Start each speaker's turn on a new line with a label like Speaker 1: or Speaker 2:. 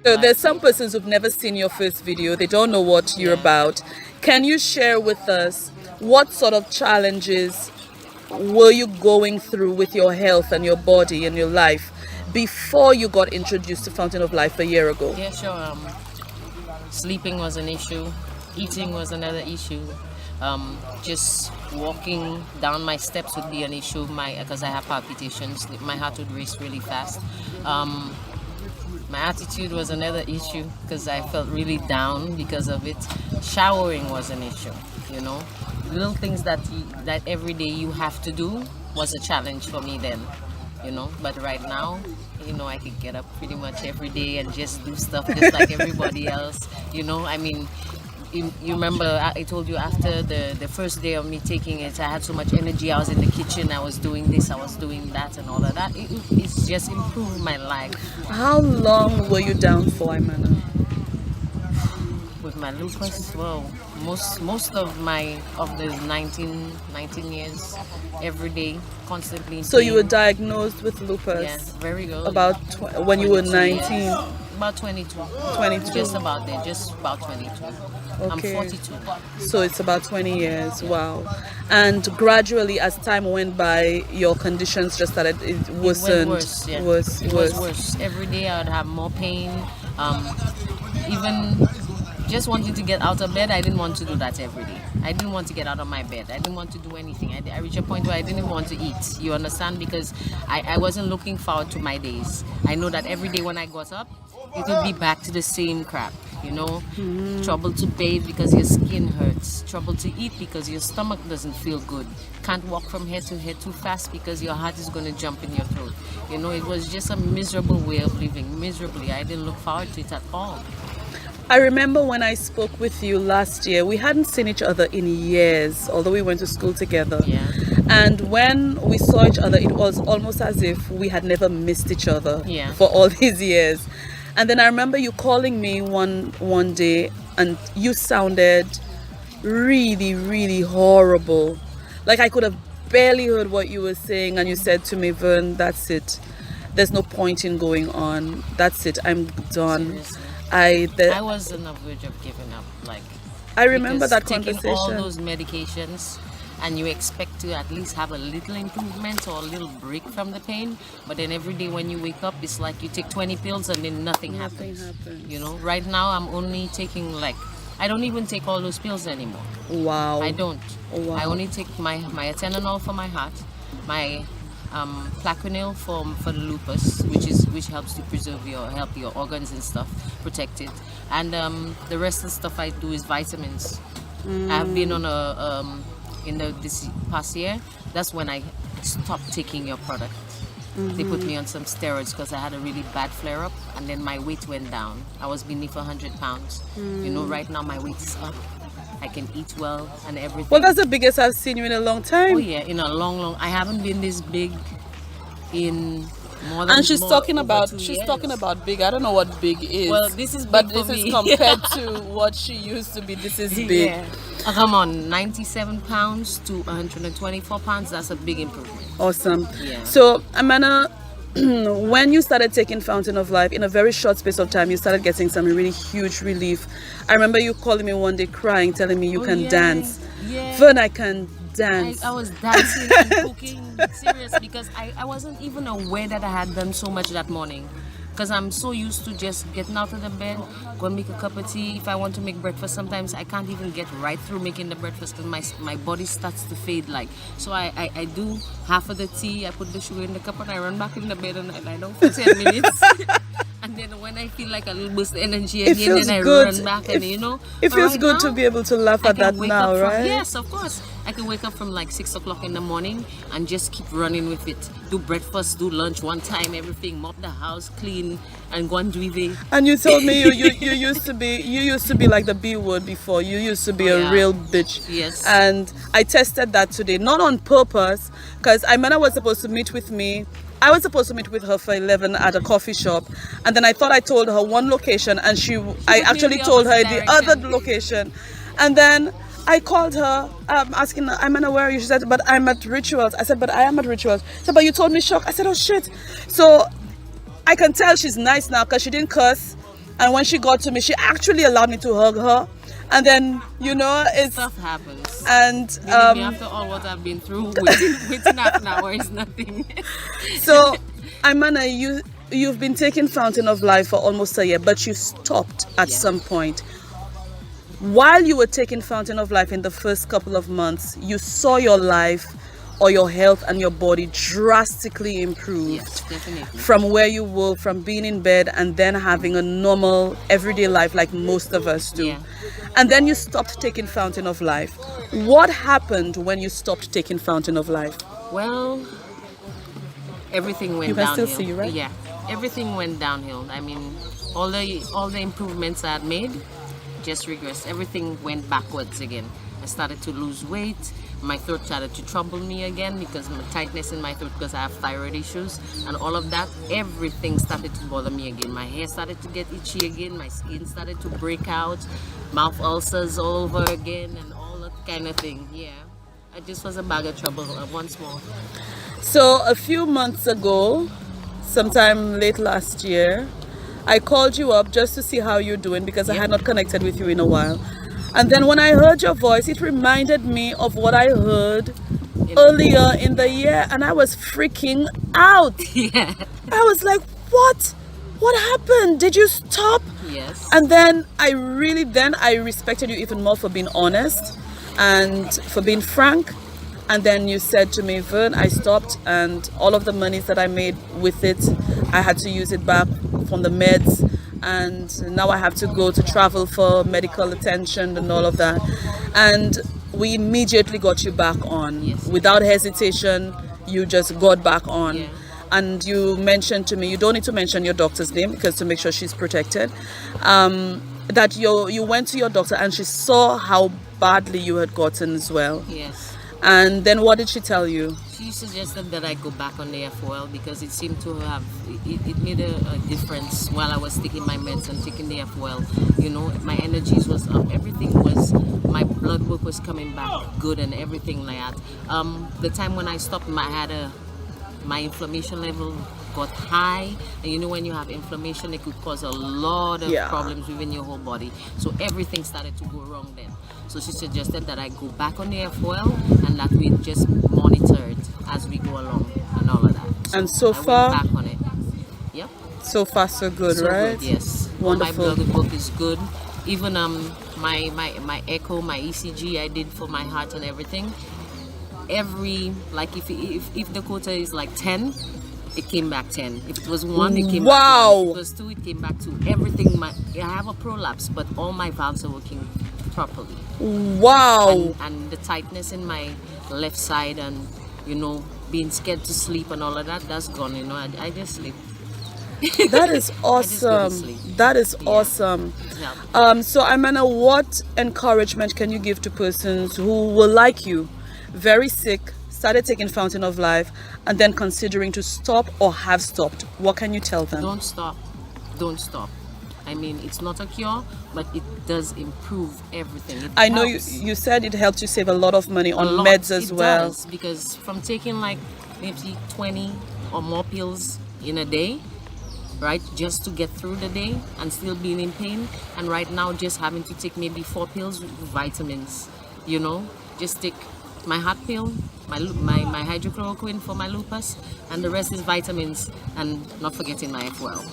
Speaker 1: So there's some persons who've never seen your first video. They don't know what you're about. Can you share with us what sort of challenges were you going through with your health and your body and your life before you got introduced to Fountain of Life a year ago?
Speaker 2: Yeah, sure. Sleeping was an issue. Eating was another issue. Just walking down my steps would be an issue. Because I have palpitations, my heart would race really fast. My attitude was another issue because I felt really down because of it. Showering was an issue, you know. Little things that every day you have to do was a challenge for me then, you know. But right now, you know, I could get up pretty much every day and just do stuff just like everybody else, you know. I mean, you remember I told you after the first day of me taking it, I had so much energy. I was in the kitchen, I was doing this, I was doing that and all of that. It's just improved my life.
Speaker 1: How long were you down for, Aymana?
Speaker 2: With my lupus, well, most of those 19 years, every day, constantly.
Speaker 1: So you were diagnosed with lupus?
Speaker 2: Yeah, very early.
Speaker 1: About when you were 19?
Speaker 2: Years. About 22.
Speaker 1: 22?
Speaker 2: Just about there, just about 22.
Speaker 1: Okay.
Speaker 2: I'm 42.
Speaker 1: So it's about 20 years, wow. And gradually as time went by, your conditions just started, it worsened.
Speaker 2: It went worse, yeah.
Speaker 1: It
Speaker 2: was worse. Every day I would have more pain. Even just wanting to get out of bed, I didn't want to do that every day. I didn't want to get out of my bed. I didn't want to do anything. I reached a point where I didn't even want to eat. You understand? Because I wasn't looking forward to my days. I know that every day when I got up, it would be back to the same crap, you know. Trouble to bathe because your skin hurts. Trouble to eat because your stomach doesn't feel good. Can't walk from head to head too fast because your heart is going to jump in your throat. You know, it was just a miserable way of living. Miserably. I didn't look forward to it at all.
Speaker 1: I remember when I spoke with you last year, we hadn't seen each other in years, although we went to school together.
Speaker 2: Yeah.
Speaker 1: And when we saw each other, it was almost as if we had never missed each other for all these years. And then I remember you calling me one day and you sounded really, really horrible. Like I could have barely heard what you were saying, and you said to me, Vern, that's it. There's no point in going on. That's it. I'm done.
Speaker 2: Seriously. I was on the verge of giving up. Like
Speaker 1: I remember that
Speaker 2: taking
Speaker 1: conversation.
Speaker 2: all those medications, and you expect to at least have a little improvement or a little break from the pain, but then every day when you wake up, it's like you take 20 pills and then nothing happens. You know, right now I'm only taking I don't even take all those pills anymore.
Speaker 1: Wow.
Speaker 2: I don't.
Speaker 1: Wow.
Speaker 2: I only take my atenolol for my heart, my plaquenil for the lupus, which helps to help your organs and stuff protected, and the rest of the stuff I do is vitamins. I've been on this past year. That's when I stopped taking your product. They put me on some steroids because I had a really bad flare-up, and then my weight went down. I was beneath 100 pounds. You know, right now my weight is up. I can eat well and everything.
Speaker 1: Well, that's the biggest I've seen you in a long time.
Speaker 2: Oh yeah, in a long. I haven't been this big in more than.
Speaker 1: And she's talking about big. I don't know what big is.
Speaker 2: Well, this is big
Speaker 1: but
Speaker 2: for
Speaker 1: this
Speaker 2: me.
Speaker 1: is compared to what she used to be. This is big.
Speaker 2: Yeah. Come on, 97 pounds to 124 pounds. That's a big improvement.
Speaker 1: Awesome.
Speaker 2: Yeah.
Speaker 1: So, Aymana, when you started taking Fountain of Life, in a very short space of time, you started getting some really huge relief. I remember you calling me one day crying, telling me you can dance.
Speaker 2: Yeah.
Speaker 1: Vern, I can dance.
Speaker 2: I was dancing and cooking, serious, because I wasn't even aware that I had done so much that morning. Because I'm so used to just getting out of the bed, go and make a cup of tea. If I want to make breakfast, sometimes I can't even get right through making the breakfast because my body starts to fade. So I do half of the tea, I put the sugar in the cup, and I run back in the bed and I lie down for 10 minutes. And then when I feel like a little boost of energy again, then I run back and
Speaker 1: It feels good to be able to laugh at that now, right?
Speaker 2: Yes, of course. I can wake up from 6 o'clock in the morning and just keep running with it. Do breakfast, do lunch one time, everything, mop the house, clean, and go and do it.
Speaker 1: And you told me you used to be like the B word before. You used to be a real bitch.
Speaker 2: Yes.
Speaker 1: And I tested that today, not on purpose, because Aymana was supposed to meet with me. I was supposed to meet with her for 11 at a coffee shop, and then I thought I told her one location, and I actually told her the other location, and then I called her asking her, Aymana, where are you? She said, but I'm at Rituals. I said, but I am at Rituals. She said, but you told me shock. I said, oh shit. So I can tell she's nice now because she didn't curse. And when she got to me, she actually allowed me to hug her. And then, you know, it's...
Speaker 2: Stuff happens.
Speaker 1: And
Speaker 2: after all what I've been through, waiting half an hour is nothing.
Speaker 1: So, Aymana, you've been taking Fountain of Life for almost a year, but you stopped at some point. While you were taking Fountain of Life in the first couple of months, you saw your life or your health and your body drastically improved.
Speaker 2: Yes, definitely.
Speaker 1: From where you were, from being in bed and then having a normal everyday life like most of us do.
Speaker 2: Yeah.
Speaker 1: And then you stopped taking Fountain of Life. What happened when you stopped taking Fountain of Life?
Speaker 2: Well, everything went
Speaker 1: downhill.
Speaker 2: downhill.
Speaker 1: You can still see, right?
Speaker 2: Yeah, everything went downhill. I mean, all the improvements I had made just regressed. Everything went backwards again. I started to lose weight. My throat started to trouble me again because of the tightness in my throat because I have thyroid issues and all of that. Everything started to bother me again. My hair started to get itchy again. My skin started to break out. Mouth ulcers all over again and all that kind of thing. Yeah, I just was a bag of trouble once more.
Speaker 1: So a few months ago, sometime late last year, I called you up just to see how you're doing because I had not connected with you in a while. And then when I heard your voice, it reminded me of what I heard earlier in the year, and I was freaking out.
Speaker 2: Yeah.
Speaker 1: I was like, what? What happened? Did you stop?
Speaker 2: Yes.
Speaker 1: And then I respected you even more for being honest and for being frank. And then you said to me, Vern, I stopped, and all of the monies that I made with it, I had to use it back from the meds. And now I have to go to travel for medical attention and all of that. And we immediately got you back on.
Speaker 2: Yes.
Speaker 1: Without hesitation, you just got back on.
Speaker 2: Yeah.
Speaker 1: And you mentioned to me, you don't need to mention your doctor's name because to make sure she's protected, that you went to your doctor and she saw how badly you had gotten as well.
Speaker 2: Yes.
Speaker 1: And then what did she tell you?
Speaker 2: She suggested that I go back on the FOL because it seemed to have, it made a difference while I was taking my meds and taking the FOL. You know, my energies was up, everything was, my blood work was coming back good and everything like that. The time when I stopped, my inflammation level got high, and you know when you have inflammation it could cause a lot of problems within your whole body, so everything started to go wrong then. So she suggested that I go back on the FOL and that we just monitor it as we go along and all of that. So
Speaker 1: and so
Speaker 2: I
Speaker 1: far
Speaker 2: went back on it. Yep.
Speaker 1: So far so good,
Speaker 2: So
Speaker 1: right?
Speaker 2: good, yes.
Speaker 1: Wonderful.
Speaker 2: My blood work is good. Even my echo, my ECG I did for my heart and everything. If the quota is like 10, it came back 10. If it was 1, it came back 1. If it was 2, it came back 2. Everything, I have a prolapse, but all my valves are working properly.
Speaker 1: Wow.
Speaker 2: And the tightness in my left side and, you know, being scared to sleep and all of that, that's gone, you know. I just sleep.
Speaker 1: That is awesome. That is awesome. So Aymana, what encouragement can you give to persons who were like you, very sick, started taking Fountain of Life, and then considering to stop or have stopped? What can you tell them?
Speaker 2: Don't stop. Don't stop. I mean, it's not a cure, but it does improve everything.
Speaker 1: I know you said it helped you save a lot of money on meds as well.
Speaker 2: It does, because from taking like maybe 20 or more pills in a day, right, just to get through the day and still being in pain, and right now just having to take maybe 4 pills with vitamins, you know, just take my heart pill, my hydrochloroquine for my lupus, and the rest is vitamins, and not forgetting my FOL.